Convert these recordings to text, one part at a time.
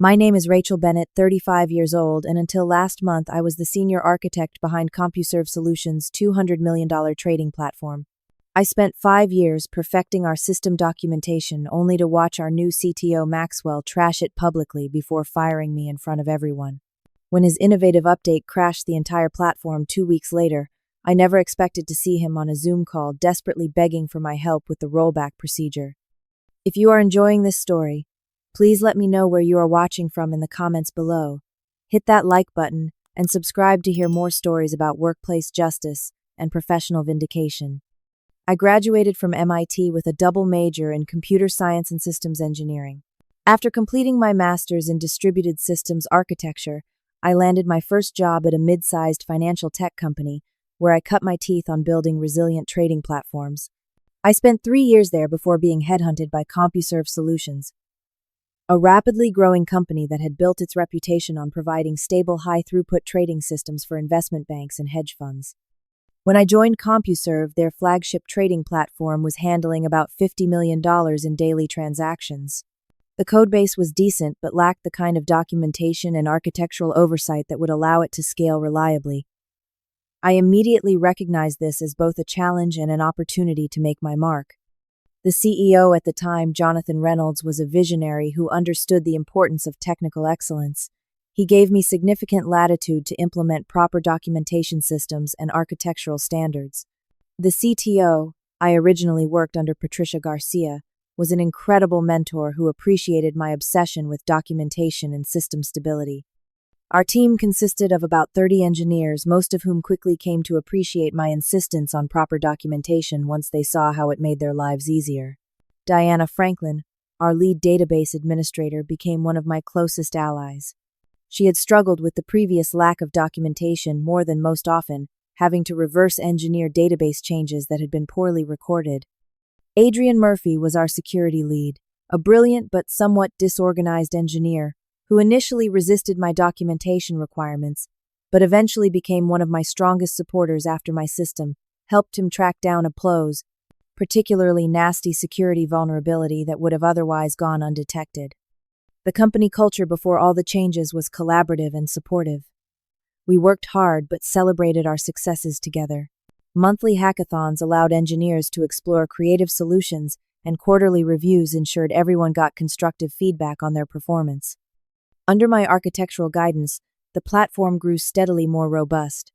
My name is Rachel Bennett, 35 years old, and until last month I was the senior architect behind CompuServe Solutions' $200 million trading platform. I spent 5 years perfecting our system documentation only to watch our new CTO Maxwell trash it publicly before firing me in front of everyone. When his innovative update crashed the entire platform 2 weeks later, I never expected to see him on a Zoom call desperately begging for my help with the rollback procedure. If you are enjoying this story, please let me know where you are watching from in the comments below. Hit that like button and subscribe to hear more stories about workplace justice and professional vindication. I graduated from MIT with a double major in computer science and systems engineering. After completing my master's in distributed systems architecture, I landed my first job at a mid-sized financial tech company where I cut my teeth on building resilient trading platforms. I spent 3 years there before being headhunted by CompuServe Solutions, a rapidly growing company that had built its reputation on providing stable, high-throughput trading systems for investment banks and hedge funds. When I joined CompuServe, their flagship trading platform was handling about $50 million in daily transactions. The codebase was decent but lacked the kind of documentation and architectural oversight that would allow it to scale reliably. I immediately recognized this as both a challenge and an opportunity to make my mark. The CEO at the time, Jonathan Reynolds, was a visionary who understood the importance of technical excellence. He gave me significant latitude to implement proper documentation systems and architectural standards. The CTO, I originally worked under Patricia Garcia, was an incredible mentor who appreciated my obsession with documentation and system stability. Our team consisted of about 30 engineers, most of whom quickly came to appreciate my insistence on proper documentation once they saw how it made their lives easier. Diana Franklin, our lead database administrator, became one of my closest allies. She had struggled with the previous lack of documentation more than most often, having to reverse engineer database changes that had been poorly recorded. Adrian Murphy was our security lead, a brilliant but somewhat disorganized engineer who initially resisted my documentation requirements, but eventually became one of my strongest supporters after my system helped him track down a particularly nasty security vulnerability that would have otherwise gone undetected. The company culture before all the changes was collaborative and supportive. We worked hard but celebrated our successes together. Monthly hackathons allowed engineers to explore creative solutions, and quarterly reviews ensured everyone got constructive feedback on their performance. Under my architectural guidance, the platform grew steadily more robust.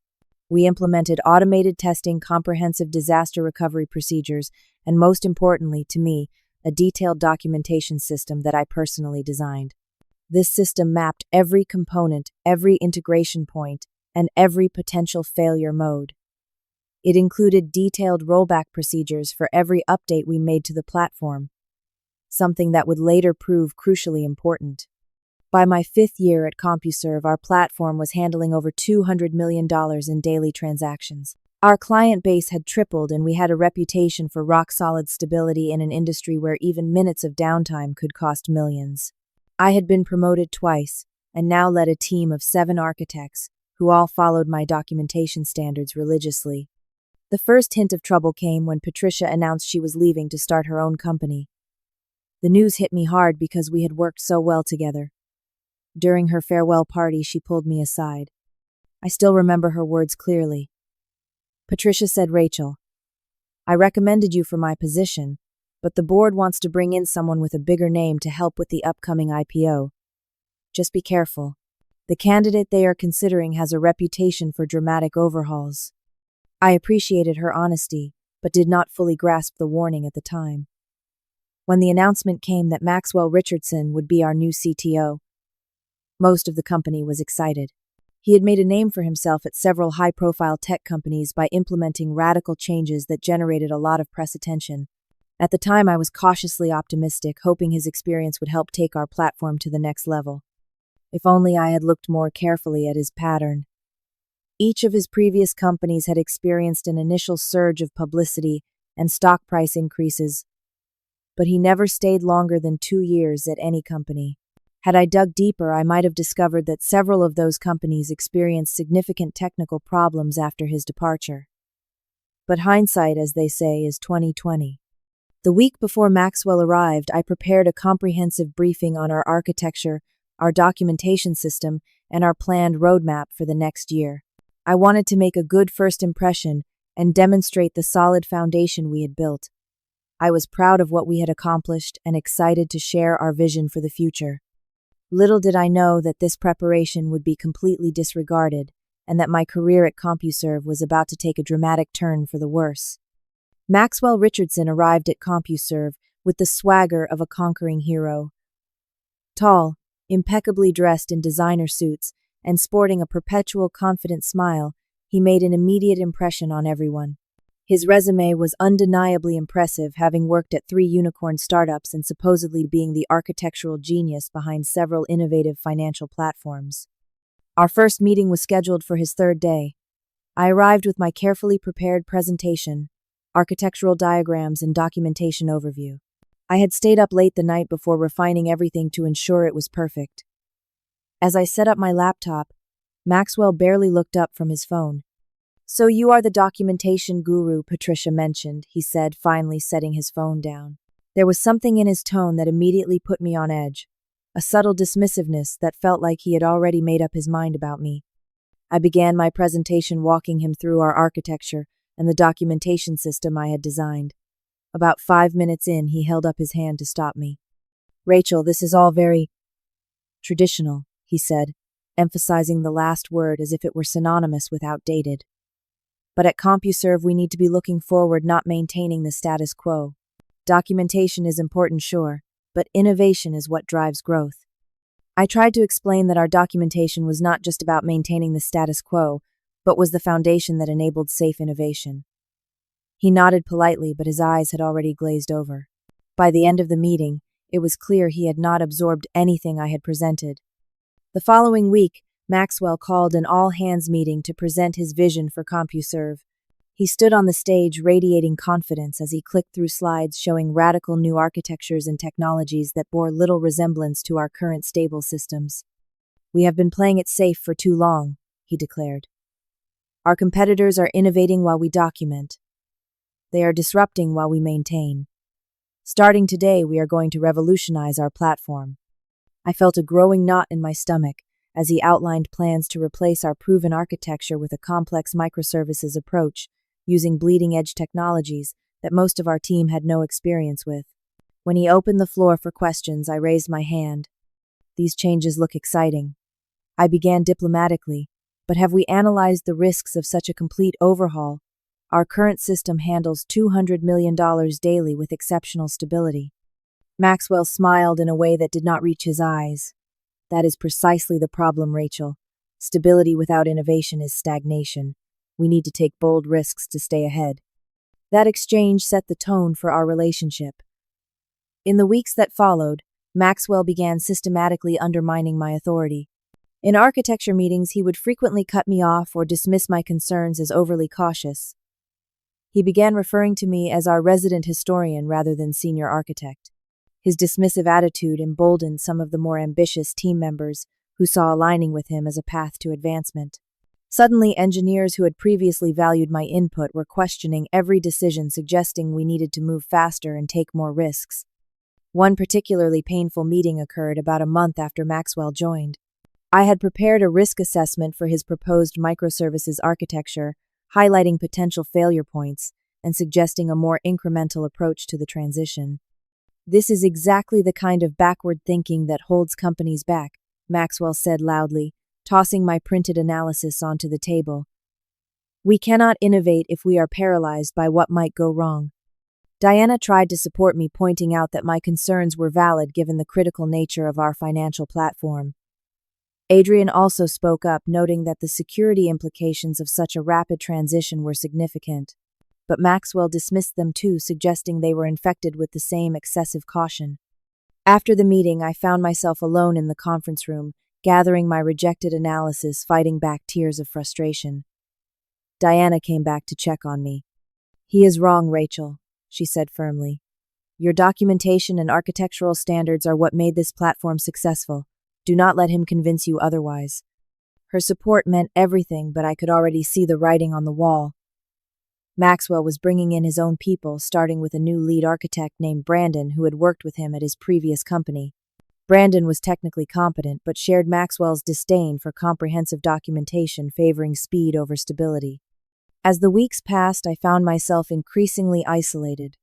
We implemented automated testing, comprehensive disaster recovery procedures, and most importantly to me, a detailed documentation system that I personally designed. This system mapped every component, every integration point, and every potential failure mode. It included detailed rollback procedures for every update we made to the platform, something that would later prove crucially important. By my 5th year at CompuServe, our platform was handling over $200 million in daily transactions. Our client base had tripled, and we had a reputation for rock-solid stability in an industry where even minutes of downtime could cost millions. I had been promoted twice, and now led a team of 7 architects, who all followed my documentation standards religiously. The first hint of trouble came when Patricia announced she was leaving to start her own company. The news hit me hard because we had worked so well together. During her farewell party, she pulled me aside. I still remember her words clearly. Patricia said, "Rachel, I recommended you for my position, but the board wants to bring in someone with a bigger name to help with the upcoming IPO. Just be careful. The candidate they are considering has a reputation for dramatic overhauls." I appreciated her honesty, but did not fully grasp the warning at the time. When the announcement came that Maxwell Richardson would be our new CTO, most of the company was excited. He had made a name for himself at several high-profile tech companies by implementing radical changes that generated a lot of press attention. At the time, I was cautiously optimistic, hoping his experience would help take our platform to the next level. If only I had looked more carefully at his pattern. Each of his previous companies had experienced an initial surge of publicity and stock price increases, but he never stayed longer than 2 years at any company. Had I dug deeper, I might have discovered that several of those companies experienced significant technical problems after his departure. But hindsight, as they say, is 20/20. The week before Maxwell arrived, I prepared a comprehensive briefing on our architecture, our documentation system, and our planned roadmap for the next year. I wanted to make a good first impression and demonstrate the solid foundation we had built. I was proud of what we had accomplished and excited to share our vision for the future. Little did I know that this preparation would be completely disregarded and that my career at CompuServe was about to take a dramatic turn for the worse. Maxwell Richardson arrived at CompuServe with the swagger of a conquering hero. Tall, impeccably dressed in designer suits, and sporting a perpetual confident smile, he made an immediate impression on everyone. His resume was undeniably impressive, having worked at 3 unicorn startups and supposedly being the architectural genius behind several innovative financial platforms. Our first meeting was scheduled for his 3rd day. I arrived with my carefully prepared presentation, architectural diagrams, and documentation overview. I had stayed up late the night before refining everything to ensure it was perfect. As I set up my laptop, Maxwell barely looked up from his phone. "So you are the documentation guru Patricia mentioned," he said, finally setting his phone down. There was something in his tone that immediately put me on edge, a subtle dismissiveness that felt like he had already made up his mind about me. I began my presentation walking him through our architecture and the documentation system I had designed. About 5 minutes in, he held up his hand to stop me. "Rachel, this is all very traditional," he said, emphasizing the last word as if it were synonymous with outdated. "But at CompuServe, we need to be looking forward, not maintaining the status quo. Documentation is important, sure, but innovation is what drives growth." I tried to explain that our documentation was not just about maintaining the status quo, but was the foundation that enabled safe innovation. He nodded politely, but his eyes had already glazed over. By the end of the meeting, it was clear he had not absorbed anything I had presented. The following week, Maxwell called an all-hands meeting to present his vision for CompuServe. He stood on the stage radiating confidence as he clicked through slides showing radical new architectures and technologies that bore little resemblance to our current stable systems. "We have been playing it safe for too long," he declared. "Our competitors are innovating while we document. They are disrupting while we maintain. Starting today, we are going to revolutionize our platform." I felt a growing knot in my stomach as he outlined plans to replace our proven architecture with a complex microservices approach, using bleeding-edge technologies that most of our team had no experience with. When he opened the floor for questions, I raised my hand. "These changes look exciting." I began diplomatically, "But have we analyzed the risks of such a complete overhaul? Our current system handles $200 million daily with exceptional stability." Maxwell smiled in a way that did not reach his eyes. "That is precisely the problem, Rachel. Stability without innovation is stagnation. We need to take bold risks to stay ahead." That exchange set the tone for our relationship. In the weeks that followed, Maxwell began systematically undermining my authority. In architecture meetings, he would frequently cut me off or dismiss my concerns as overly cautious. He began referring to me as our resident historian rather than senior architect. His dismissive attitude emboldened some of the more ambitious team members who saw aligning with him as a path to advancement. Suddenly, engineers who had previously valued my input were questioning every decision, suggesting we needed to move faster and take more risks. One particularly painful meeting occurred about a month after Maxwell joined. I had prepared a risk assessment for his proposed microservices architecture, highlighting potential failure points and suggesting a more incremental approach to the transition. "This is exactly the kind of backward thinking that holds companies back," Maxwell said loudly, tossing my printed analysis onto the table. "We cannot innovate if we are paralyzed by what might go wrong." Diana tried to support me, pointing out that my concerns were valid given the critical nature of our financial platform. Adrian also spoke up, noting that the security implications of such a rapid transition were significant. But Maxwell dismissed them too, suggesting they were infected with the same excessive caution. After the meeting, I found myself alone in the conference room, gathering my rejected analysis, fighting back tears of frustration. Diana came back to check on me. "He is wrong, Rachel," she said firmly. "Your documentation and architectural standards are what made this platform successful. Do not let him convince you otherwise." Her support meant everything, but I could already see the writing on the wall. Maxwell was bringing in his own people, starting with a new lead architect named Brandon who had worked with him at his previous company. Brandon was technically competent but shared Maxwell's disdain for comprehensive documentation, favoring speed over stability. As the weeks passed, I found myself increasingly isolated.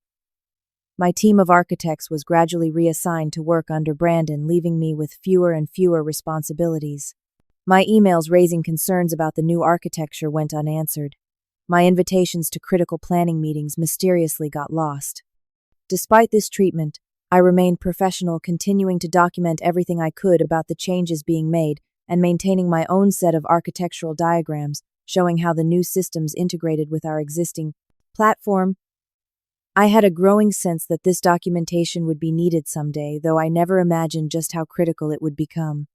My team of architects was gradually reassigned to work under Brandon, leaving me with fewer and fewer responsibilities. My emails raising concerns about the new architecture went unanswered. My invitations to critical planning meetings mysteriously got lost. Despite this treatment, I remained professional, continuing to document everything I could about the changes being made and maintaining my own set of architectural diagrams showing how the new systems integrated with our existing platform. I had a growing sense that this documentation would be needed someday, though I never imagined just how critical it would become.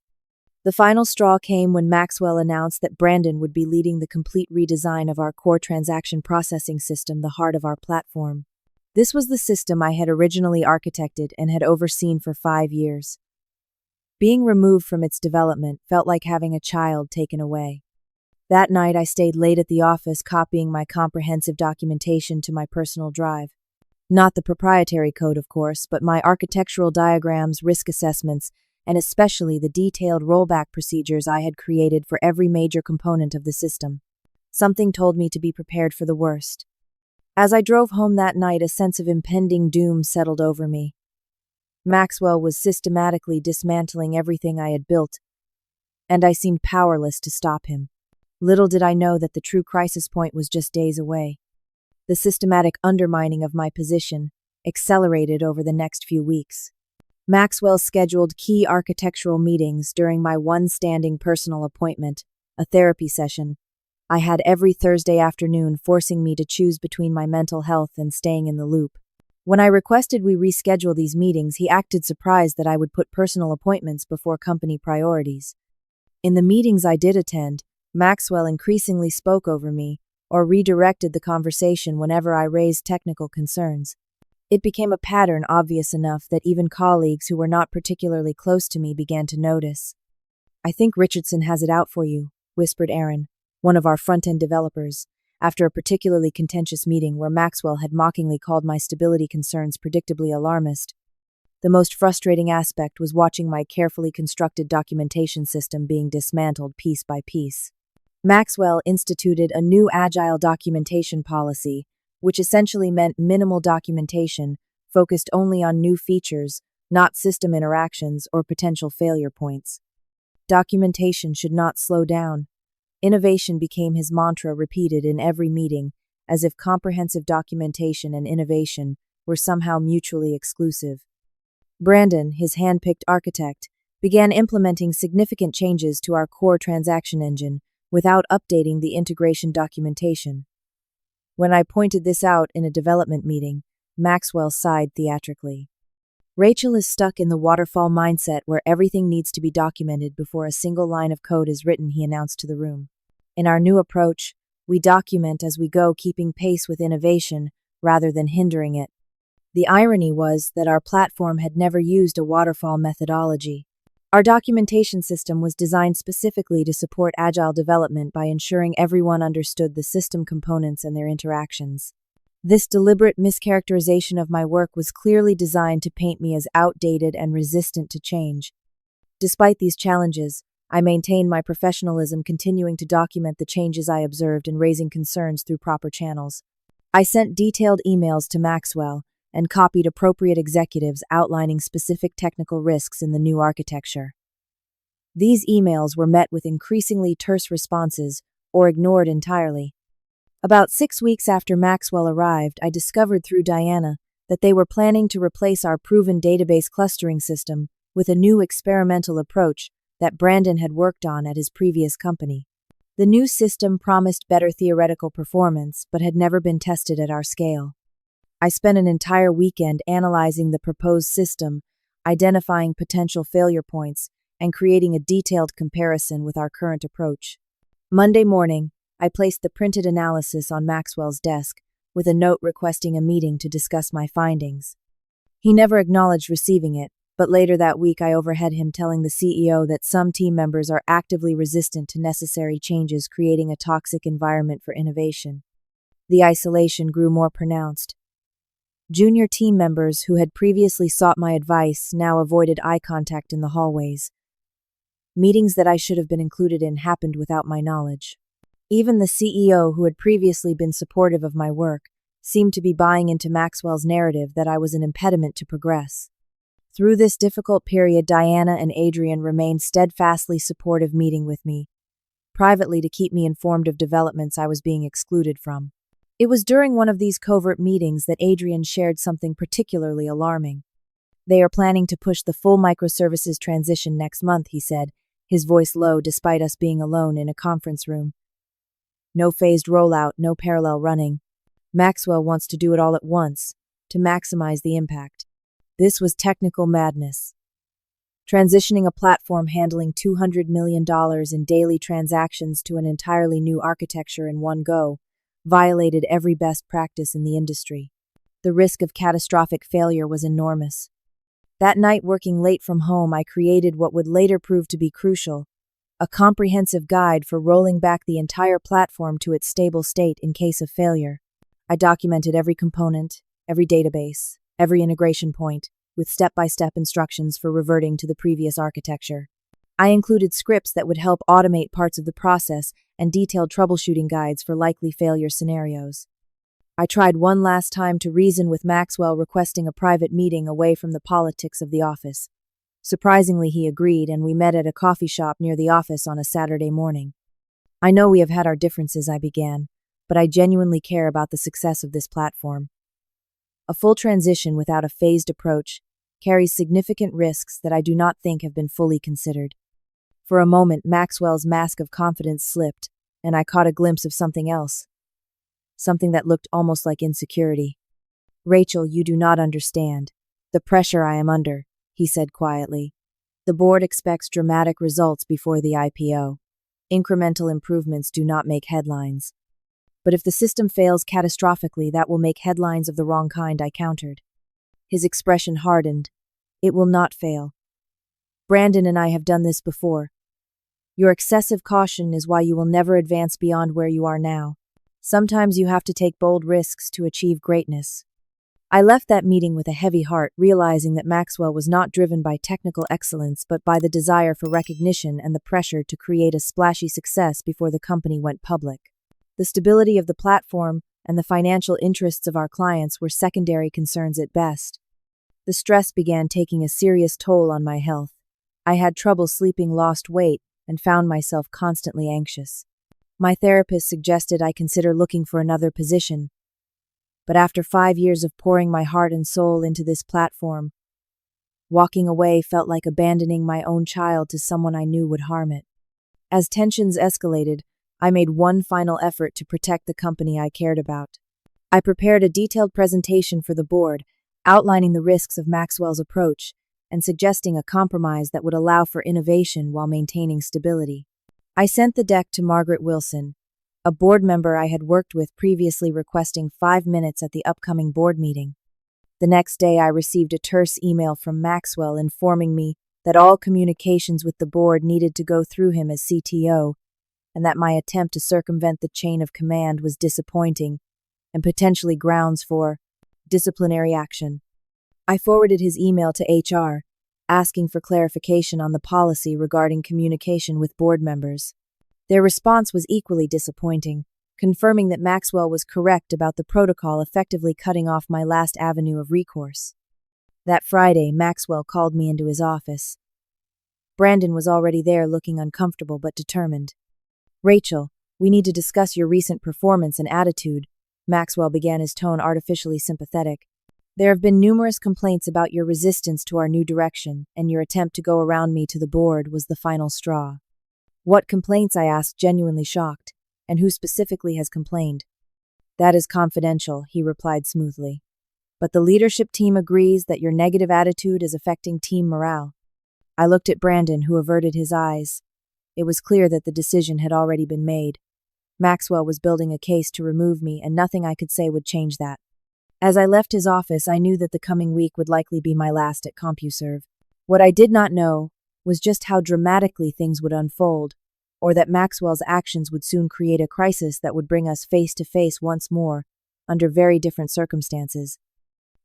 The final straw came when Maxwell announced that Brandon would be leading the complete redesign of our core transaction processing system, the heart of our platform. This was the system I had originally architected and had overseen for 5 years. Being removed from its development felt like having a child taken away. That night, I stayed late at the office copying my comprehensive documentation to my personal drive. Not the proprietary code, of course, but my architectural diagrams, risk assessments, and especially the detailed rollback procedures I had created for every major component of the system. Something told me to be prepared for the worst. As I drove home that night, a sense of impending doom settled over me. Maxwell was systematically dismantling everything I had built, and I seemed powerless to stop him. Little did I know that the true crisis point was just days away. The systematic undermining of my position accelerated over the next few weeks. Maxwell scheduled key architectural meetings during my one standing personal appointment, a therapy session I had every Thursday afternoon, forcing me to choose between my mental health and staying in the loop. When I requested we reschedule these meetings, he acted surprised that I would put personal appointments before company priorities. In the meetings I did attend, Maxwell increasingly spoke over me or redirected the conversation whenever I raised technical concerns. It became a pattern obvious enough that even colleagues who were not particularly close to me began to notice. "I think Richardson has it out for you," whispered Aaron, one of our front-end developers, after a particularly contentious meeting where Maxwell had mockingly called my stability concerns predictably alarmist. The most frustrating aspect was watching my carefully constructed documentation system being dismantled piece by piece. Maxwell instituted a new agile documentation policy, which essentially meant minimal documentation, focused only on new features, not system interactions or potential failure points. Documentation should not slow down. Innovation became his mantra, repeated in every meeting, as if comprehensive documentation and innovation were somehow mutually exclusive. Brandon, his hand-picked architect, began implementing significant changes to our core transaction engine without updating the integration documentation. When I pointed this out in a development meeting, Maxwell sighed theatrically. "Rachel is stuck in the waterfall mindset where everything needs to be documented before a single line of code is written," he announced to the room. "In our new approach, we document as we go, keeping pace with innovation rather than hindering it." The irony was that our platform had never used a waterfall methodology. Our documentation system was designed specifically to support agile development by ensuring everyone understood the system components and their interactions. This deliberate mischaracterization of my work was clearly designed to paint me as outdated and resistant to change. Despite these challenges, I maintained my professionalism, continuing to document the changes I observed and raising concerns through proper channels. I sent detailed emails to Maxwell and copied appropriate executives outlining specific technical risks in the new architecture. These emails were met with increasingly terse responses or ignored entirely. About 6 weeks after Maxwell arrived, I discovered through Diana that they were planning to replace our proven database clustering system with a new experimental approach that Brandon had worked on at his previous company. The new system promised better theoretical performance but had never been tested at our scale. I spent an entire weekend analyzing the proposed system, identifying potential failure points, and creating a detailed comparison with our current approach. Monday morning, I placed the printed analysis on Maxwell's desk, with a note requesting a meeting to discuss my findings. He never acknowledged receiving it, but later that week I overheard him telling the CEO that some team members are actively resistant to necessary changes, creating a toxic environment for innovation. The isolation grew more pronounced. Junior team members who had previously sought my advice now avoided eye contact in the hallways. Meetings that I should have been included in happened without my knowledge. Even the CEO, who had previously been supportive of my work, seemed to be buying into Maxwell's narrative that I was an impediment to progress. Through this difficult period, Diana and Adrian remained steadfastly supportive, meeting with me privately to keep me informed of developments I was being excluded from. It was during one of these covert meetings that Adrian shared something particularly alarming. They are planning to push the full microservices transition next month, he said, his voice low despite us being alone in a conference room. No phased rollout, no parallel running. Maxwell wants to do it all at once, to maximize the impact. This was technical madness. Transitioning a platform handling $200 million in daily transactions to an entirely new architecture in one go violated every best practice in the industry. The risk of catastrophic failure was enormous. That night, working late from home, I created what would later prove to be crucial: a comprehensive guide for rolling back the entire platform to its stable state in case of failure. I documented every component, every database, every integration point, with step-by-step instructions for reverting to the previous architecture. I included scripts that would help automate parts of the process and detailed troubleshooting guides for likely failure scenarios. I tried one last time to reason with Maxwell, requesting a private meeting away from the politics of the office. Surprisingly, he agreed, and we met at a coffee shop near the office on a Saturday morning. I know we have had our differences, I began, but I genuinely care about the success of this platform. A full transition without a phased approach carries significant risks that I do not think have been fully considered. For a moment, Maxwell's mask of confidence slipped, and I caught a glimpse of something else. Something that looked almost like insecurity. "Rachel, you do not understand the pressure I am under," he said quietly. "The board expects dramatic results before the IPO. Incremental improvements do not make headlines. But if the system fails catastrophically, that will make headlines of the wrong kind," I countered. His expression hardened. "It will not fail. Brandon and I have done this before. Your excessive caution is why you will never advance beyond where you are now. Sometimes you have to take bold risks to achieve greatness." I left that meeting with a heavy heart, realizing that Maxwell was not driven by technical excellence but by the desire for recognition and the pressure to create a splashy success before the company went public. The stability of the platform and the financial interests of our clients were secondary concerns at best. The stress began taking a serious toll on my health. I had trouble sleeping, lost weight, and found myself constantly anxious. My therapist suggested I consider looking for another position. But after 5 years of pouring my heart and soul into this platform, walking away felt like abandoning my own child to someone I knew would harm it. As tensions escalated, I made one final effort to protect the company I cared about. I prepared a detailed presentation for the board, outlining the risks of Maxwell's approach and suggesting a compromise that would allow for innovation while maintaining stability. I sent the deck to Margaret Wilson, a board member I had worked with previously, requesting 5 minutes at the upcoming board meeting. The next day, I received a terse email from Maxwell informing me that all communications with the board needed to go through him as CTO, and that my attempt to circumvent the chain of command was disappointing and potentially grounds for disciplinary action. I forwarded his email to HR, asking for clarification on the policy regarding communication with board members. Their response was equally disappointing, confirming that Maxwell was correct about the protocol, effectively cutting off my last avenue of recourse. That Friday, Maxwell called me into his office. Brandon was already there, looking uncomfortable but determined. "Rachel, we need to discuss your recent performance and attitude," Maxwell began, his tone artificially sympathetic. "There have been numerous complaints about your resistance to our new direction, and your attempt to go around me to the board was the final straw." "What complaints?" I asked, genuinely shocked. "And who specifically has complained?" "That is confidential," he replied smoothly. "But the leadership team agrees that your negative attitude is affecting team morale." I looked at Brandon, who averted his eyes. It was clear that the decision had already been made. Maxwell was building a case to remove me, and nothing I could say would change that. As I left his office, I knew that the coming week would likely be my last at CompuServe. What I did not know was just how dramatically things would unfold, or that Maxwell's actions would soon create a crisis that would bring us face to face once more, under very different circumstances.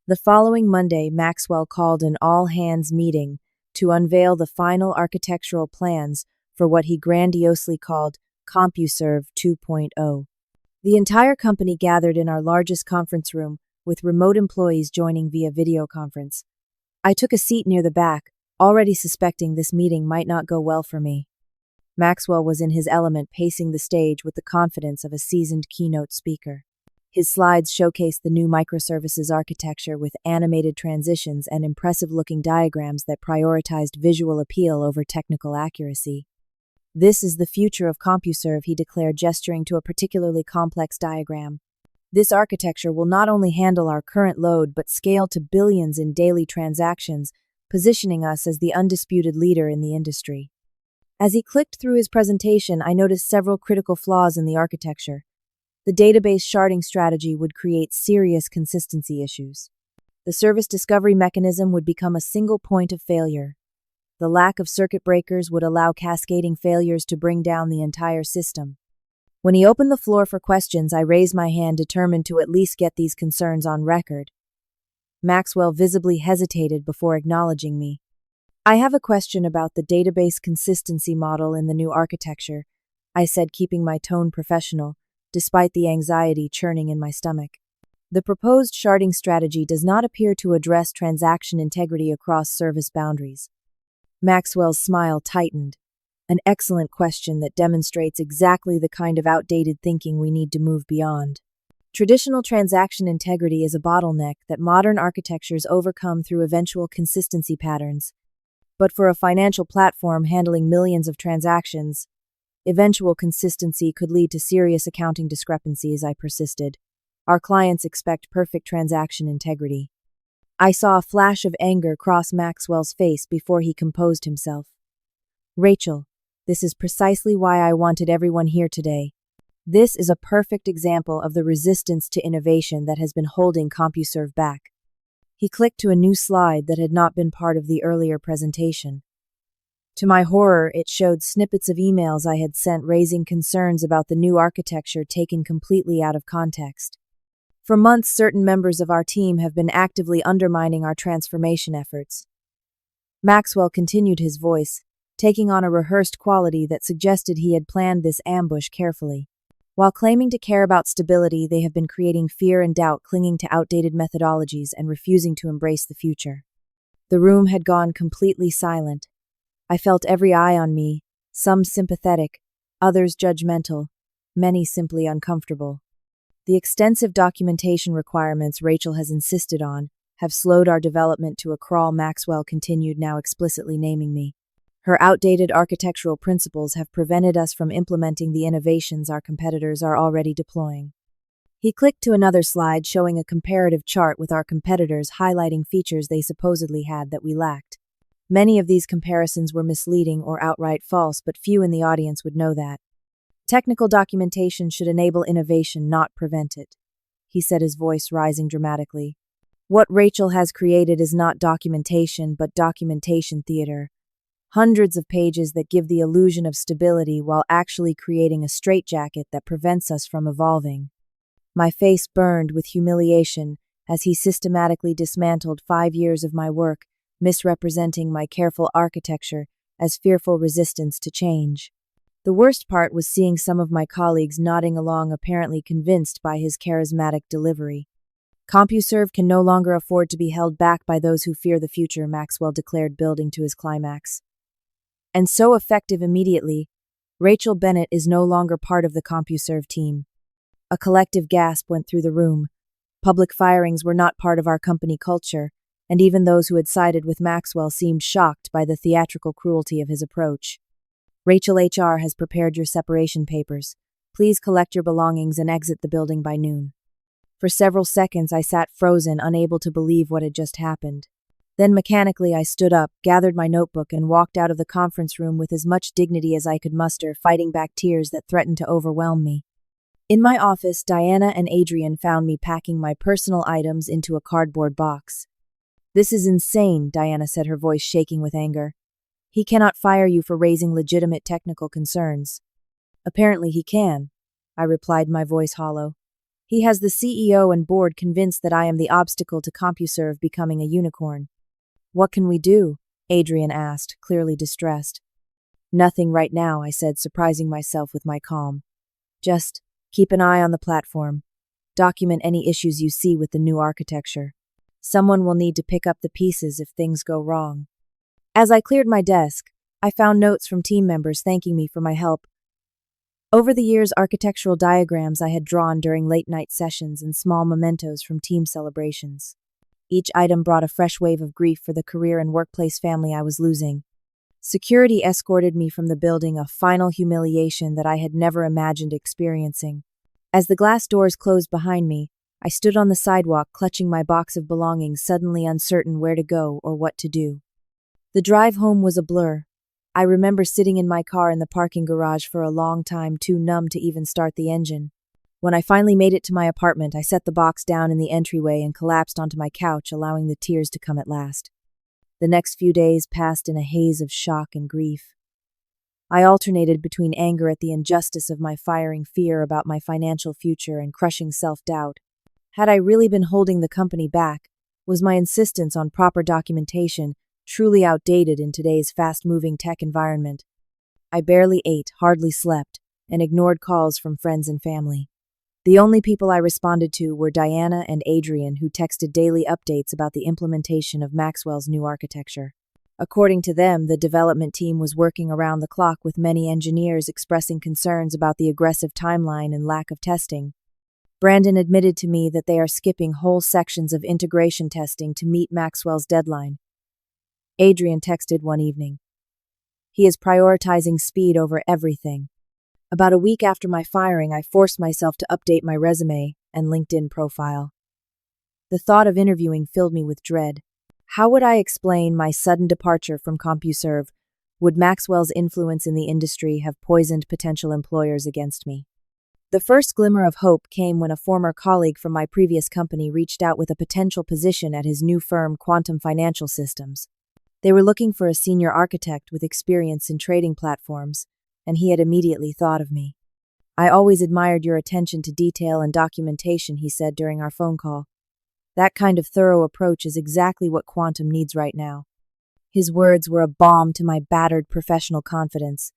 The following Monday, Maxwell called an all-hands meeting to unveil the final architectural plans for what he grandiosely called CompuServe 2.0. The entire company gathered in our largest conference room, with remote employees joining via video conference. I took a seat near the back, already suspecting this meeting might not go well for me. Maxwell was in his element, pacing the stage with the confidence of a seasoned keynote speaker. His slides showcased the new microservices architecture with animated transitions and impressive-looking diagrams that prioritized visual appeal over technical accuracy. "This is the future of CompuServe," he declared, gesturing to a particularly complex diagram. "This architecture will not only handle our current load but scale to billions in daily transactions, positioning us as the undisputed leader in the industry." As he clicked through his presentation, I noticed several critical flaws in the architecture. The database sharding strategy would create serious consistency issues. The service discovery mechanism would become a single point of failure. The lack of circuit breakers would allow cascading failures to bring down the entire system. When he opened the floor for questions, I raised my hand, determined to at least get these concerns on record. Maxwell visibly hesitated before acknowledging me. "I have a question about the database consistency model in the new architecture," I said, keeping my tone professional, despite the anxiety churning in my stomach. "The proposed sharding strategy does not appear to address transaction integrity across service boundaries." Maxwell's smile tightened. "An excellent question that demonstrates exactly the kind of outdated thinking we need to move beyond. Traditional transaction integrity is a bottleneck that modern architectures overcome through eventual consistency patterns. But for a financial platform handling millions of transactions, eventual consistency could lead to serious accounting discrepancies," I persisted. "Our clients expect perfect transaction integrity." I saw a flash of anger cross Maxwell's face before he composed himself. "Rachel, this is precisely why I wanted everyone here today. This is a perfect example of the resistance to innovation that has been holding CompuServe back." He clicked to a new slide that had not been part of the earlier presentation. To my horror, it showed snippets of emails I had sent raising concerns about the new architecture taken completely out of context. "For months, certain members of our team have been actively undermining our transformation efforts." Maxwell continued, his voice taking on a rehearsed quality that suggested he had planned this ambush carefully. "While claiming to care about stability, they have been creating fear and doubt, clinging to outdated methodologies and refusing to embrace the future." The room had gone completely silent. I felt every eye on me, some sympathetic, others judgmental, many simply uncomfortable. "The extensive documentation requirements Rachel has insisted on have slowed our development to a crawl," Maxwell continued, now explicitly naming me. "Her outdated architectural principles have prevented us from implementing the innovations our competitors are already deploying." He clicked to another slide showing a comparative chart with our competitors, highlighting features they supposedly had that we lacked. Many of these comparisons were misleading or outright false, but few in the audience would know that. "Technical documentation should enable innovation, not prevent it," he said, his voice rising dramatically. "What Rachel has created is not documentation, but documentation theater. Hundreds of pages that give the illusion of stability while actually creating a straitjacket that prevents us from evolving." My face burned with humiliation as he systematically dismantled 5 years of my work, misrepresenting my careful architecture as fearful resistance to change. The worst part was seeing some of my colleagues nodding along, apparently convinced by his charismatic delivery. "CompuServe can no longer afford to be held back by those who fear the future," Maxwell declared, building to his climax. "And so effective immediately, Rachel Bennett is no longer part of the CompuServe team." A collective gasp went through the room. Public firings were not part of our company culture, and even those who had sided with Maxwell seemed shocked by the theatrical cruelty of his approach. "Rachel, HR has prepared your separation papers. Please collect your belongings and exit the building by noon." For several seconds I sat frozen, unable to believe what had just happened. Then mechanically I stood up, gathered my notebook, and walked out of the conference room with as much dignity as I could muster, fighting back tears that threatened to overwhelm me. In my office, Diana and Adrian found me packing my personal items into a cardboard box. "This is insane," Diana said, her voice shaking with anger. "He cannot fire you for raising legitimate technical concerns." "Apparently he can," I replied, my voice hollow. He has the CEO and board convinced that I am the obstacle to CompuServe becoming a unicorn. What can we do? Adrian asked, clearly distressed. Nothing right now, I said, surprising myself with my calm. Just keep an eye on the platform. Document any issues you see with the new architecture. Someone will need to pick up the pieces if things go wrong. As I cleared my desk, I found notes from team members thanking me for my help. Over the years, architectural diagrams I had drawn during late-night sessions and small mementos from team celebrations. Each item brought a fresh wave of grief for the career and workplace family I was losing. Security escorted me from the building, a final humiliation that I had never imagined experiencing. As the glass doors closed behind me, I stood on the sidewalk clutching my box of belongings, suddenly uncertain where to go or what to do. The drive home was a blur. I remember sitting in my car in the parking garage for a long time, too numb to even start the engine. When I finally made it to my apartment, I set the box down in the entryway and collapsed onto my couch, allowing the tears to come at last. The next few days passed in a haze of shock and grief. I alternated between anger at the injustice of my firing, fear about my financial future, and crushing self-doubt. Had I really been holding the company back? Was my insistence on proper documentation truly outdated in today's fast-moving tech environment? I barely ate, hardly slept, and ignored calls from friends and family. The only people I responded to were Diana and Adrian, who texted daily updates about the implementation of Maxwell's new architecture. According to them, the development team was working around the clock, with many engineers expressing concerns about the aggressive timeline and lack of testing. Brandon admitted to me that they are skipping whole sections of integration testing to meet Maxwell's deadline. Adrian texted one evening. He is prioritizing speed over everything. About a week after my firing, I forced myself to update my resume and LinkedIn profile. The thought of interviewing filled me with dread. How would I explain my sudden departure from CompuServe? Would Maxwell's influence in the industry have poisoned potential employers against me? The first glimmer of hope came when a former colleague from my previous company reached out with a potential position at his new firm, Quantum Financial Systems. They were looking for a senior architect with experience in trading platforms, and he had immediately thought of me. I always admired your attention to detail and documentation, he said during our phone call. That kind of thorough approach is exactly what Quantum needs right now. His words were a balm to my battered professional confidence.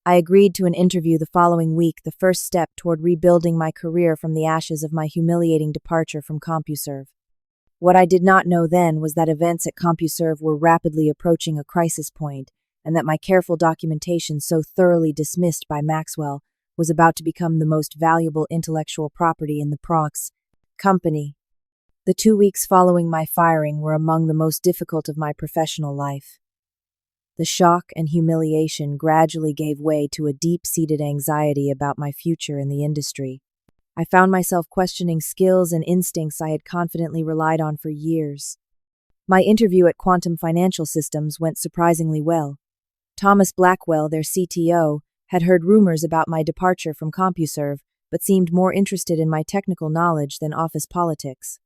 I agreed to an interview the following week, the first step toward rebuilding my career from the ashes of my humiliating departure from CompuServe. What I did not know then was that events at CompuServe were rapidly approaching a crisis point, and that my careful documentation, so thoroughly dismissed by Maxwell, was about to become the most valuable intellectual property in the Prox company. The 2 weeks following my firing were among the most difficult of my professional life. The shock and humiliation gradually gave way to a deep-seated anxiety about my future in the industry. I found myself questioning skills and instincts I had confidently relied on for years. My interview at Quantum Financial Systems went surprisingly well. Thomas Blackwell, their CTO, had heard rumors about my departure from CompuServe, but seemed more interested in my technical knowledge than office politics.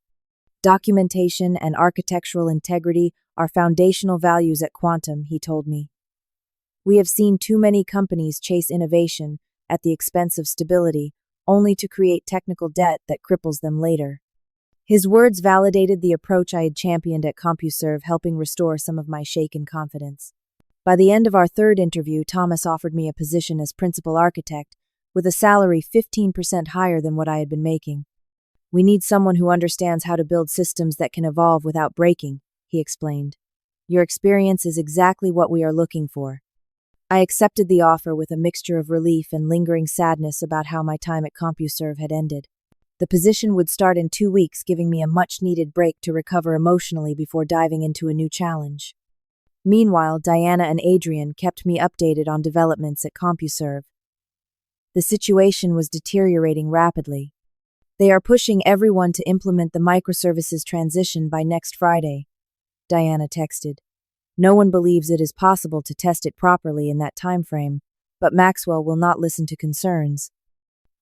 Documentation and architectural integrity are foundational values at Quantum, he told me. We have seen too many companies chase innovation at the expense of stability, only to create technical debt that cripples them later. His words validated the approach I had championed at CompuServe, helping restore some of my shaken confidence. By the end of our third interview, Thomas offered me a position as principal architect, with a salary 15% higher than what I had been making. We need someone who understands how to build systems that can evolve without breaking, he explained. Your experience is exactly what we are looking for. I accepted the offer with a mixture of relief and lingering sadness about how my time at CompuServe had ended. The position would start in 2 weeks, giving me a much-needed break to recover emotionally before diving into a new challenge. Meanwhile, Diana and Adrian kept me updated on developments at CompuServe. The situation was deteriorating rapidly. They are pushing everyone to implement the microservices transition by next Friday, Diana texted. No one believes it is possible to test it properly in that time frame, but Maxwell will not listen to concerns.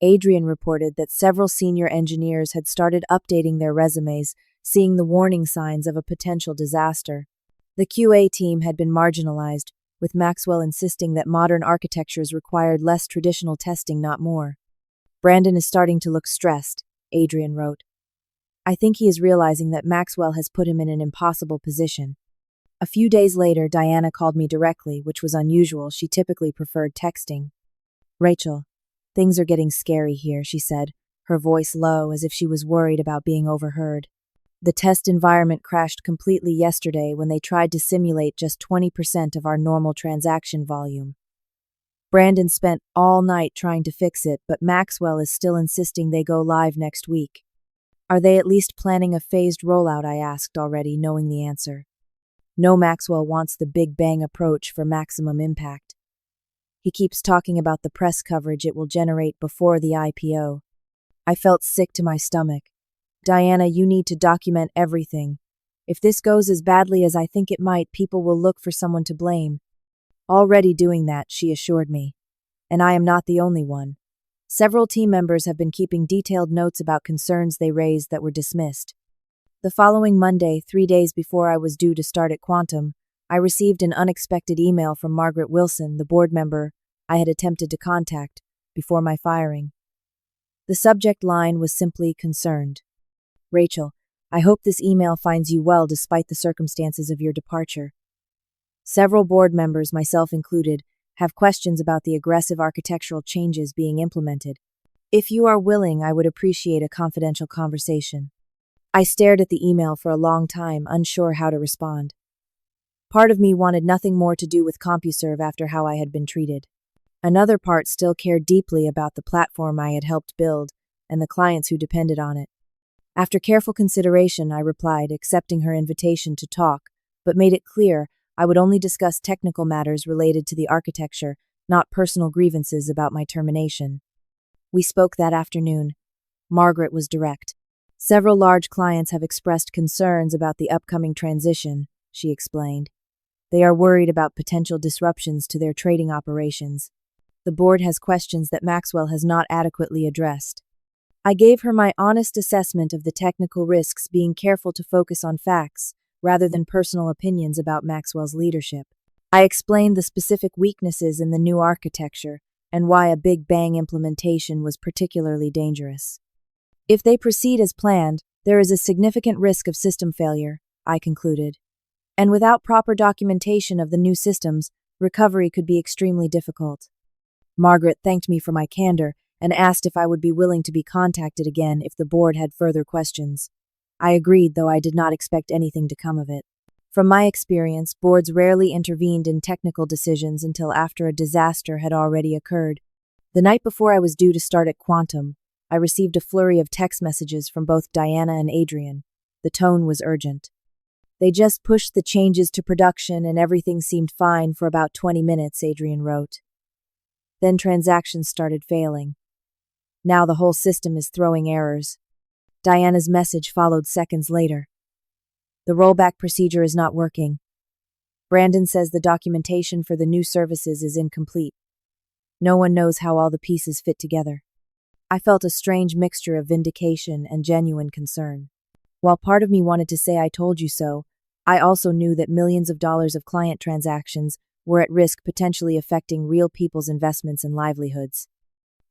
Adrian reported that several senior engineers had started updating their resumes, seeing the warning signs of a potential disaster. The QA team had been marginalized, with Maxwell insisting that modern architectures required less traditional testing, not more. Brandon is starting to look stressed, Adrian wrote. I think he is realizing that Maxwell has put him in an impossible position. A few days later, Diana called me directly, which was unusual. She typically preferred texting. Rachel, things are getting scary here, she said, her voice low as if she was worried about being overheard. The test environment crashed completely yesterday when they tried to simulate just 20% of our normal transaction volume. Brandon spent all night trying to fix it, but Maxwell is still insisting they go live next week. Are they at least planning a phased rollout? I asked already, knowing the answer. No, Maxwell wants the Big Bang approach for maximum impact. He keeps talking about the press coverage it will generate before the IPO. I felt sick to my stomach. Diana, you need to document everything. If this goes as badly as I think it might, people will look for someone to blame. Already doing that, she assured me. And I am not the only one. Several team members have been keeping detailed notes about concerns they raised that were dismissed. The following Monday, 3 days before I was due to start at Quantum, I received an unexpected email from Margaret Wilson, the board member I had attempted to contact before my firing. The subject line was simply concerned. Rachel, I hope this email finds you well despite the circumstances of your departure. Several board members, myself included, have questions about the aggressive architectural changes being implemented. If you are willing, I would appreciate a confidential conversation. I stared at the email for a long time, unsure how to respond. Part of me wanted nothing more to do with CompuServe after how I had been treated. Another part still cared deeply about the platform I had helped build and the clients who depended on it. After careful consideration, I replied, accepting her invitation to talk, but made it clear I would only discuss technical matters related to the architecture, not personal grievances about my termination. We spoke that afternoon. Margaret was direct. Several large clients have expressed concerns about the upcoming transition, she explained. They are worried about potential disruptions to their trading operations. The board has questions that Maxwell has not adequately addressed. I gave her my honest assessment of the technical risks, being careful to focus on facts rather than personal opinions about Maxwell's leadership. I explained the specific weaknesses in the new architecture and why a Big Bang implementation was particularly dangerous. If they proceed as planned, there is a significant risk of system failure, I concluded. And without proper documentation of the new systems, recovery could be extremely difficult. Margaret thanked me for my candor and asked if I would be willing to be contacted again if the board had further questions. I agreed, though I did not expect anything to come of it. From my experience, boards rarely intervened in technical decisions until after a disaster had already occurred. The night before I was due to start at Quantum, I received a flurry of text messages from both Diana and Adrian. The tone was urgent. They just pushed the changes to production and everything seemed fine for about 20 minutes, Adrian wrote. Then transactions started failing. Now the whole system is throwing errors. Diana's message followed seconds later. The rollback procedure is not working. Brandon says the documentation for the new services is incomplete. No one knows how all the pieces fit together. I felt a strange mixture of vindication and genuine concern. While part of me wanted to say I told you so, I also knew that millions of dollars of client transactions were at risk, potentially affecting real people's investments and livelihoods.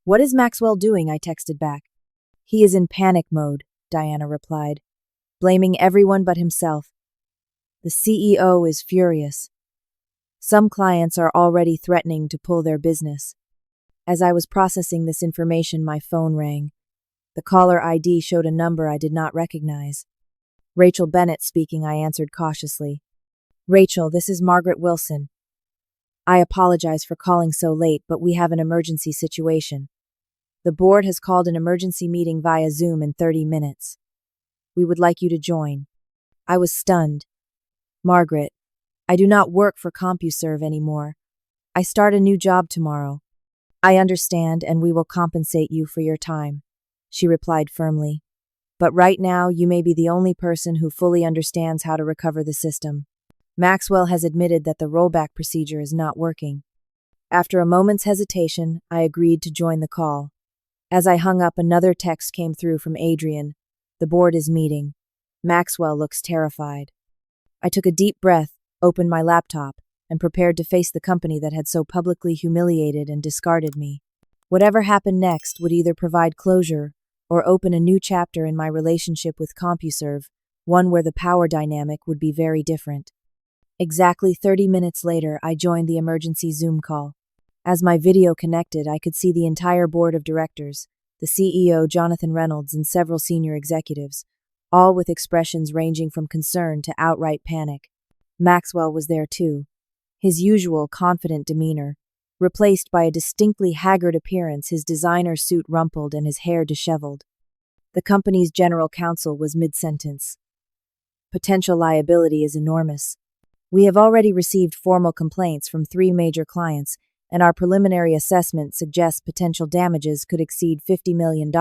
What is Maxwell doing? I texted back. He is in panic mode, Diana replied, blaming everyone but himself. The CEO is furious. Some clients are already threatening to pull their business. As I was processing this information, my phone rang. The caller ID showed a number I did not recognize. Rachel Bennett speaking, I answered cautiously. Rachel, this is Margaret Wilson. I apologize for calling so late, but we have an emergency situation. The board has called an emergency meeting via Zoom in 30 minutes. We would like you to join. I was stunned. Margaret, I do not work for CompuServe anymore. I start a new job tomorrow. I understand, and we will compensate you for your time, she replied firmly. But right now, you may be the only person who fully understands how to recover the system. Maxwell has admitted that the rollback procedure is not working. After a moment's hesitation, I agreed to join the call. As I hung up, another text came through from Adrian. The board is meeting. Maxwell looks terrified. I took a deep breath, opened my laptop, and prepared to face the company that had so publicly humiliated and discarded me. Whatever happened next would either provide closure or open a new chapter in my relationship with CompuServe, one where the power dynamic would be very different. Exactly 30 minutes later, I joined the emergency Zoom call. As my video connected, I could see the entire board of directors, the CEO, Jonathan Reynolds, and several senior executives, all with expressions ranging from concern to outright panic. Maxwell was there too, his usual confident demeanor, replaced by a distinctly haggard appearance, his designer suit rumpled and his hair disheveled. The company's general counsel was mid-sentence. Potential liability is enormous. We have already received formal complaints from 3 major clients, and our preliminary assessment suggests potential damages could exceed $50 million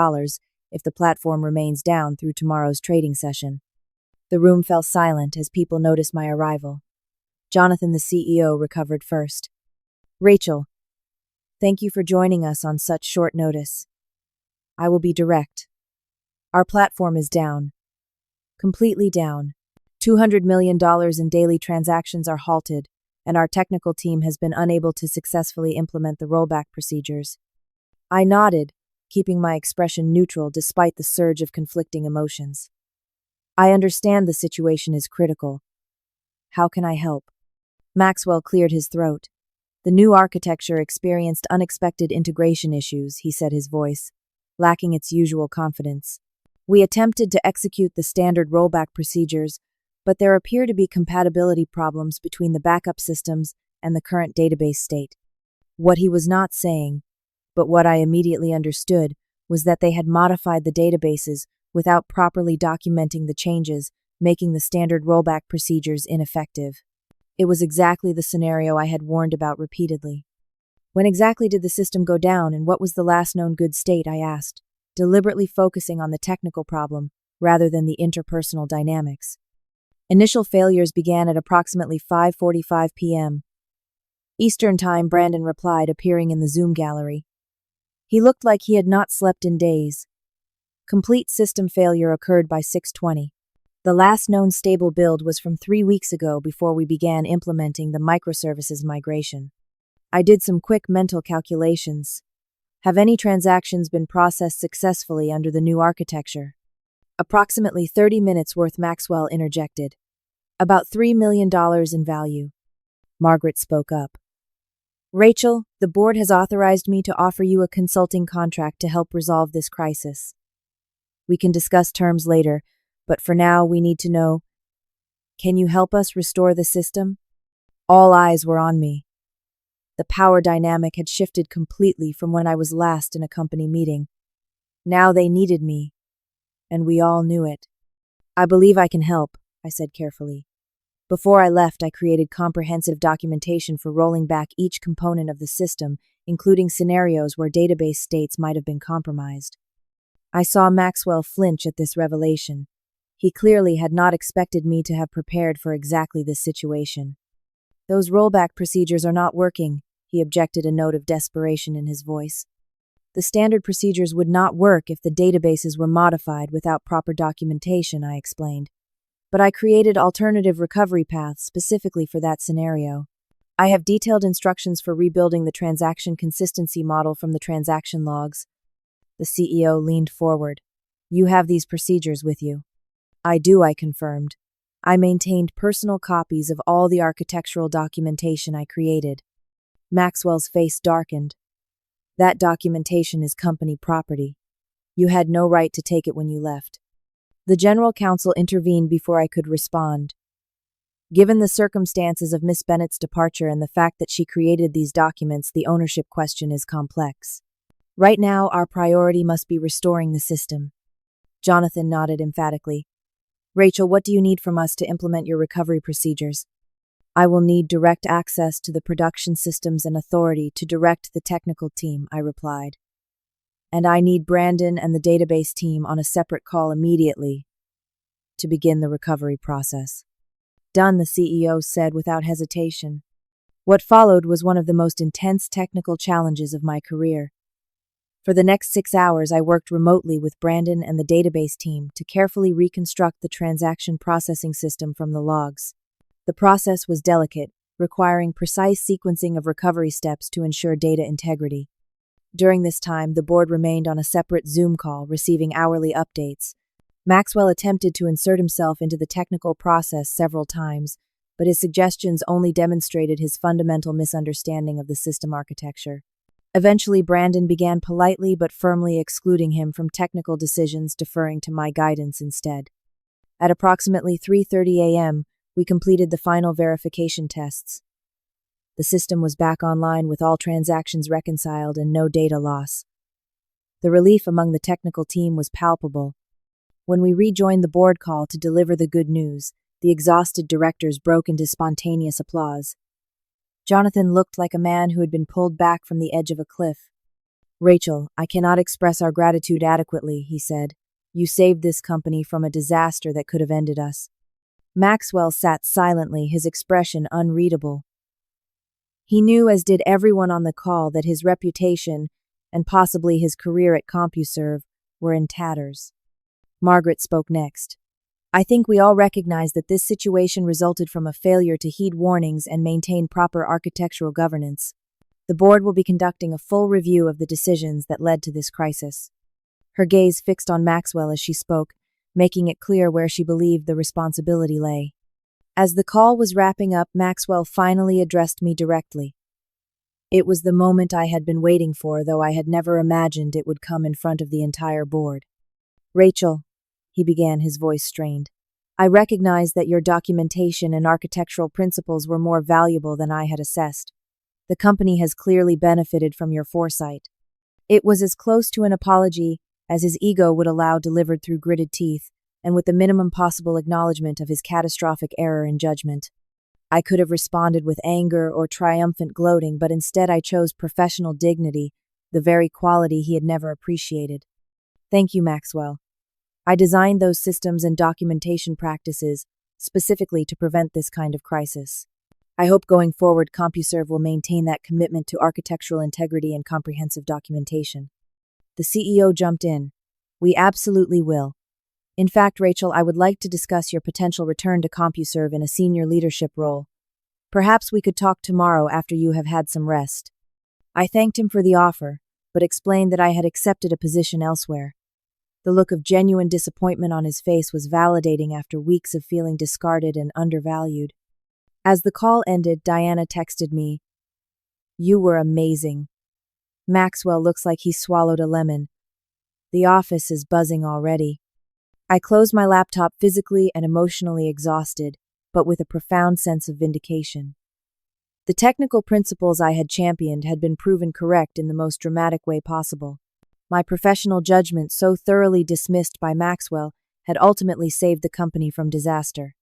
if the platform remains down through tomorrow's trading session. The room fell silent as people noticed my arrival. Jonathan, the CEO, recovered first. Rachel, thank you for joining us on such short notice. I will be direct. Our platform is down. Completely down. $200 million in daily transactions are halted, and our technical team has been unable to successfully implement the rollback procedures. I nodded, keeping my expression neutral despite the surge of conflicting emotions. I understand the situation is critical. How can I help? Maxwell cleared his throat. The new architecture experienced unexpected integration issues, he said, his voice lacking its usual confidence. We attempted to execute the standard rollback procedures, but there appear to be compatibility problems between the backup systems and the current database state. What he was not saying, but what I immediately understood, was that they had modified the databases without properly documenting the changes, making the standard rollback procedures ineffective. It was exactly the scenario I had warned about repeatedly. When exactly did the system go down, and what was the last known good state? I asked, deliberately focusing on the technical problem rather than the interpersonal dynamics. Initial failures began at approximately 5:45 p.m. Eastern Time, Brandon replied, appearing in the Zoom gallery. He looked like he had not slept in days. Complete system failure occurred by 6:20. The last known stable build was from 3 weeks ago, before we began implementing the microservices migration. I did some quick mental calculations. Have any transactions been processed successfully under the new architecture? Approximately 30 minutes worth, Maxwell interjected. About $3 million in value. Margaret spoke up. Rachel, the board has authorized me to offer you a consulting contract to help resolve this crisis. We can discuss terms later, but for now we need to know, can you help us restore the system? All eyes were on me. The power dynamic had shifted completely from when I was last in a company meeting. Now they needed me, and we all knew it. I believe I can help, I said carefully. Before I left, I created comprehensive documentation for rolling back each component of the system, including scenarios where database states might have been compromised. I saw Maxwell flinch at this revelation. He clearly had not expected me to have prepared for exactly this situation. Those rollback procedures are not working, he objected, a note of desperation in his voice. The standard procedures would not work if the databases were modified without proper documentation, I explained. But I created alternative recovery paths specifically for that scenario. I have detailed instructions for rebuilding the transaction consistency model from the transaction logs. The CEO leaned forward. You have these procedures with you. I do, I confirmed. I maintained personal copies of all the architectural documentation I created. Maxwell's face darkened. That documentation is company property. You had no right to take it when you left. The general counsel intervened before I could respond. Given the circumstances of Miss Bennett's departure and the fact that she created these documents, the ownership question is complex. Right now, our priority must be restoring the system. Jonathan nodded emphatically. Rachel, what do you need from us to implement your recovery procedures? I will need direct access to the production systems and authority to direct the technical team, I replied. And I need Brandon and the database team on a separate call immediately to begin the recovery process. Done, the CEO said without hesitation. What followed was one of the most intense technical challenges of my career. For the next 6 hours, I worked remotely with Brandon and the database team to carefully reconstruct the transaction processing system from the logs. The process was delicate, requiring precise sequencing of recovery steps to ensure data integrity. During this time, the board remained on a separate Zoom call, receiving hourly updates. Maxwell attempted to insert himself into the technical process several times, but his suggestions only demonstrated his fundamental misunderstanding of the system architecture. Eventually, Brandon began politely but firmly excluding him from technical decisions, deferring to my guidance instead. At approximately 3:30 a.m., we completed the final verification tests. The system was back online with all transactions reconciled and no data loss. The relief among the technical team was palpable. When we rejoined the board call to deliver the good news, the exhausted directors broke into spontaneous applause. Jonathan looked like a man who had been pulled back from the edge of a cliff. "Rachel, I cannot express our gratitude adequately," he said. "You saved this company from a disaster that could have ended us." Maxwell sat silently, his expression unreadable. He knew, as did everyone on the call, that his reputation, and possibly his career at CompuServe, were in tatters. Margaret spoke next. "I think we all recognize that this situation resulted from a failure to heed warnings and maintain proper architectural governance. The board will be conducting a full review of the decisions that led to this crisis." Her gaze fixed on Maxwell as she spoke, making it clear where she believed the responsibility lay. As the call was wrapping up, Maxwell finally addressed me directly. It was the moment I had been waiting for, though I had never imagined it would come in front of the entire board. "Rachel," he began, his voice strained, "I recognize that your documentation and architectural principles were more valuable than I had assessed. The company has clearly benefited from your foresight." It was as close to an apology as his ego would allow, delivered through gritted teeth, and with the minimum possible acknowledgement of his catastrophic error in judgment. I could have responded with anger or triumphant gloating, but instead I chose professional dignity, the very quality he had never appreciated. "Thank you, Maxwell. I designed those systems and documentation practices specifically to prevent this kind of crisis. I hope going forward CompuServe will maintain that commitment to architectural integrity and comprehensive documentation." The CEO jumped in. "We absolutely will. In fact, Rachel, I would like to discuss your potential return to CompuServe in a senior leadership role. Perhaps we could talk tomorrow after you have had some rest." I thanked him for the offer, but explained that I had accepted a position elsewhere. The look of genuine disappointment on his face was validating after weeks of feeling discarded and undervalued. As the call ended, Diana texted me, "You were amazing. Maxwell looks like he swallowed a lemon. The office is buzzing already." I closed my laptop, physically and emotionally exhausted, but with a profound sense of vindication. The technical principles I had championed had been proven correct in the most dramatic way possible. My professional judgment, so thoroughly dismissed by Maxwell, had ultimately saved the company from disaster.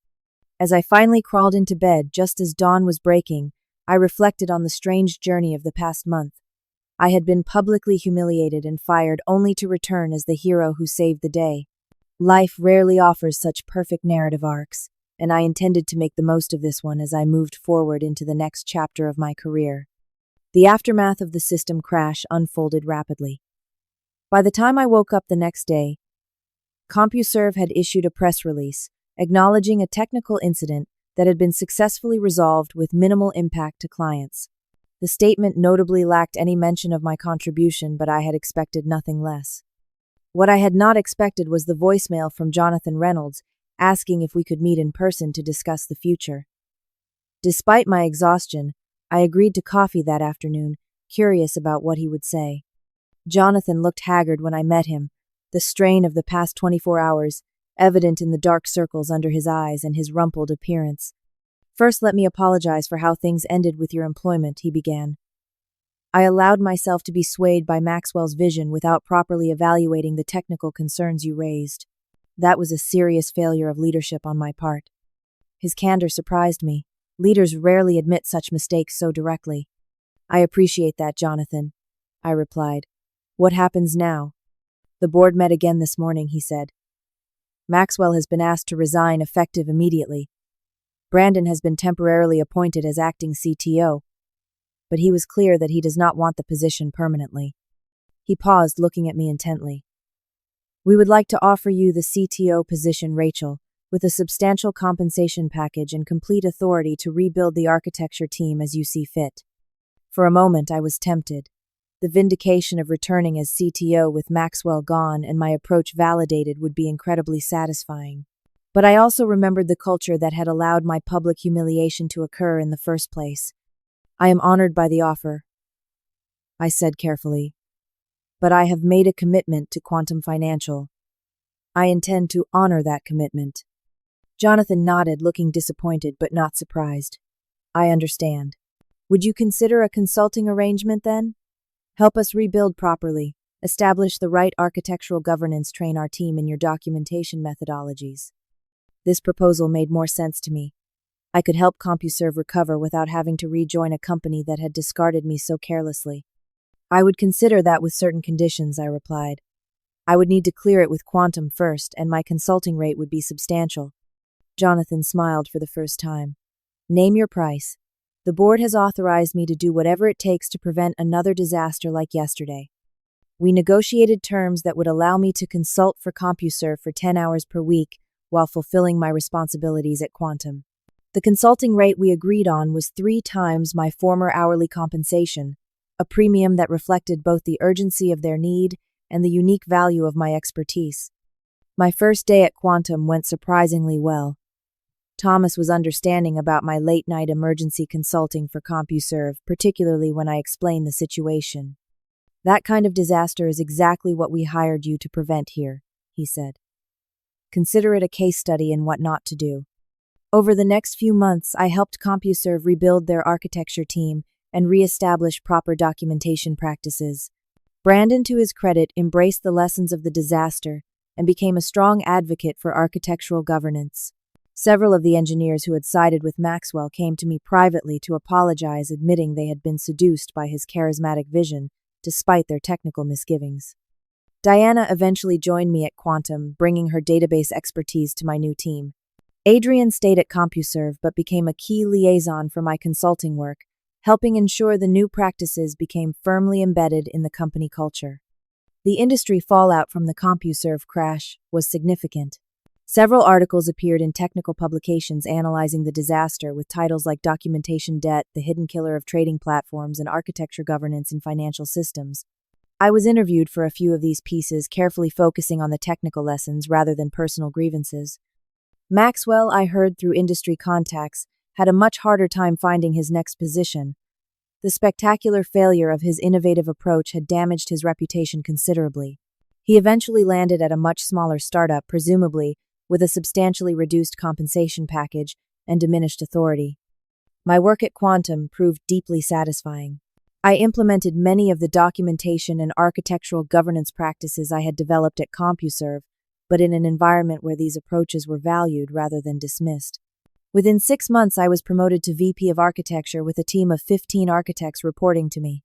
As I finally crawled into bed just as dawn was breaking, I reflected on the strange journey of the past month. I had been publicly humiliated and fired only to return as the hero who saved the day. Life rarely offers such perfect narrative arcs, and I intended to make the most of this one as I moved forward into the next chapter of my career. The aftermath of the system crash unfolded rapidly. By the time I woke up the next day, CompuServe had issued a press release acknowledging a technical incident that had been successfully resolved with minimal impact to clients. The statement notably lacked any mention of my contribution, but I had expected nothing less. What I had not expected was the voicemail from Jonathan Reynolds, asking if we could meet in person to discuss the future. Despite my exhaustion, I agreed to coffee that afternoon, curious about what he would say. Jonathan looked haggard when I met him, the strain of the past 24 hours evident in the dark circles under his eyes and his rumpled appearance. "First, let me apologize for how things ended with your employment," he began. "I allowed myself to be swayed by Maxwell's vision without properly evaluating the technical concerns you raised. That was a serious failure of leadership on my part." His candor surprised me. Leaders rarely admit such mistakes so directly. "I appreciate that, Jonathan," I replied. "What happens now?" "The board met again this morning," he said. "Maxwell has been asked to resign effective immediately. Brandon has been temporarily appointed as acting CTO, but he was clear that he does not want the position permanently." He paused, looking at me intently. "We would like to offer you the CTO position, Rachel, with a substantial compensation package and complete authority to rebuild the architecture team as you see fit." For a moment I was tempted. The vindication of returning as CTO with Maxwell gone and my approach validated would be incredibly satisfying. But I also remembered the culture that had allowed my public humiliation to occur in the first place. I am honored by the offer, I said carefully. But I have made a commitment to Quantum Financial. I intend to honor that commitment. Jonathan nodded, looking disappointed but not surprised. I understand. Would you consider a consulting arrangement then? Help us rebuild properly, establish the right architectural governance, train our team in your documentation methodologies. This proposal made more sense to me. I could help CompuServe recover without having to rejoin a company that had discarded me so carelessly. I would consider that with certain conditions, I replied. I would need to clear it with Quantum first, and my consulting rate would be substantial. Jonathan smiled for the first time. Name your price. The board has authorized me to do whatever it takes to prevent another disaster like yesterday. We negotiated terms that would allow me to consult for CompuServe for 10 hours per week while fulfilling my responsibilities at Quantum. The consulting rate we agreed on was 3 times my former hourly compensation, a premium that reflected both the urgency of their need and the unique value of my expertise. My first day at Quantum went surprisingly well. Thomas was understanding about my late-night emergency consulting for CompuServe, particularly when I explained the situation. That kind of disaster is exactly what we hired you to prevent here, he said. Consider it a case study in what not to do. Over the next few months, I helped CompuServe rebuild their architecture team and re-establish proper documentation practices. Brandon, to his credit, embraced the lessons of the disaster and became a strong advocate for architectural governance. Several of the engineers who had sided with Maxwell came to me privately to apologize, admitting they had been seduced by his charismatic vision, despite their technical misgivings. Diana eventually joined me at Quantum, bringing her database expertise to my new team. Adrian stayed at CompuServe but became a key liaison for my consulting work, helping ensure the new practices became firmly embedded in the company culture. The industry fallout from the CompuServe crash was significant. Several articles appeared in technical publications analyzing the disaster with titles like Documentation Debt, The Hidden Killer of Trading Platforms, and Architecture Governance in Financial Systems. I was interviewed for a few of these pieces, carefully focusing on the technical lessons rather than personal grievances. Maxwell, I heard through industry contacts, had a much harder time finding his next position. The spectacular failure of his innovative approach had damaged his reputation considerably. He eventually landed at a much smaller startup, presumably with a substantially reduced compensation package and diminished authority. My work at Quantum proved deeply satisfying. I implemented many of the documentation and architectural governance practices I had developed at CompuServe, but in an environment where these approaches were valued rather than dismissed. Within 6 months, I was promoted to VP of Architecture with a team of 15 architects reporting to me.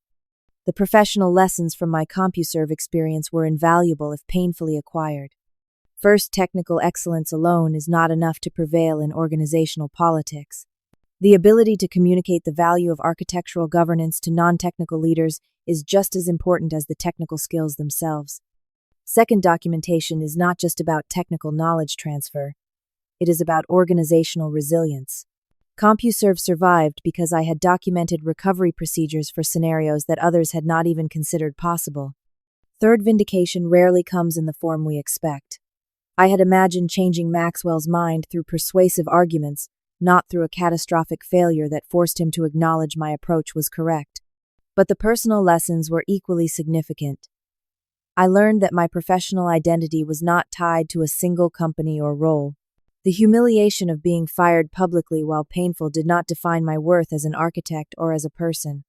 The professional lessons from my CompuServe experience were invaluable if painfully acquired. First, technical excellence alone is not enough to prevail in organizational politics. The ability to communicate the value of architectural governance to non-technical leaders is just as important as the technical skills themselves. Second, documentation is not just about technical knowledge transfer. It is about organizational resilience. CompuServe survived because I had documented recovery procedures for scenarios that others had not even considered possible. Third, vindication rarely comes in the form we expect. I had imagined changing Maxwell's mind through persuasive arguments, not through a catastrophic failure that forced him to acknowledge my approach was correct. But the personal lessons were equally significant. I learned that my professional identity was not tied to a single company or role. The humiliation of being fired publicly, while painful, did not define my worth as an architect or as a person.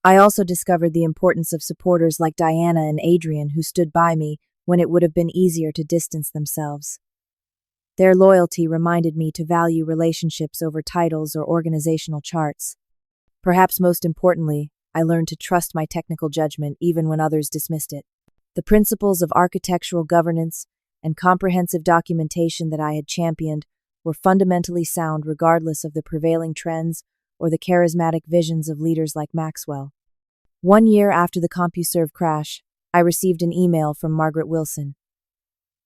I also discovered the importance of supporters like Diana and Adrian, who stood by me when it would have been easier to distance themselves. Their loyalty reminded me to value relationships over titles or organizational charts. Perhaps most importantly, I learned to trust my technical judgment even when others dismissed it. The principles of architectural governance and comprehensive documentation that I had championed were fundamentally sound regardless of the prevailing trends or the charismatic visions of leaders like Maxwell. 1 year after the CompuServe crash, I received an email from Margaret Wilson.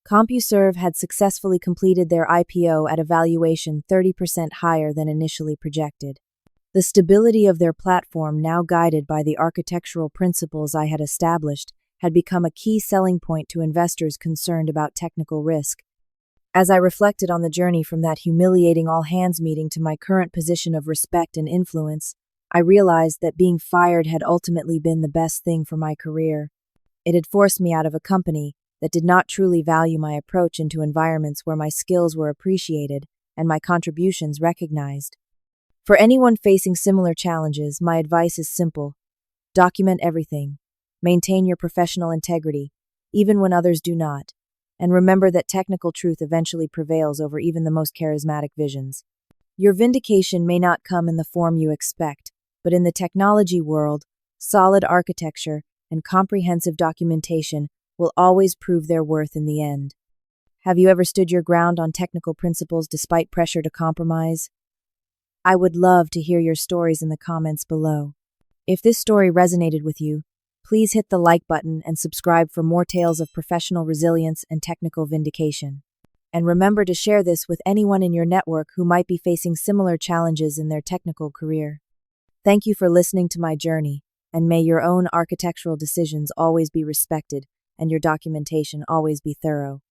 CompuServe had successfully completed their IPO at a valuation 30% higher than initially projected. The stability of their platform, now guided by the architectural principles I had established, had become a key selling point to investors concerned about technical risk. As I reflected on the journey from that humiliating all-hands meeting to my current position of respect and influence, I realized that being fired had ultimately been the best thing for my career. It had forced me out of a company that did not truly value my approach into environments where my skills were appreciated and my contributions recognized. For anyone facing similar challenges, my advice is simple. Document everything. Maintain your professional integrity, even when others do not. And remember that technical truth eventually prevails over even the most charismatic visions. Your vindication may not come in the form you expect, but in the technology world, solid architecture and comprehensive documentation will always prove their worth in the end. Have you ever stood your ground on technical principles despite pressure to compromise? I would love to hear your stories in the comments below. If this story resonated with you, please hit the like button and subscribe for more tales of professional resilience and technical vindication. And remember to share this with anyone in your network who might be facing similar challenges in their technical career. Thank you for listening to my journey, and may your own architectural decisions always be respected and your documentation always be thorough.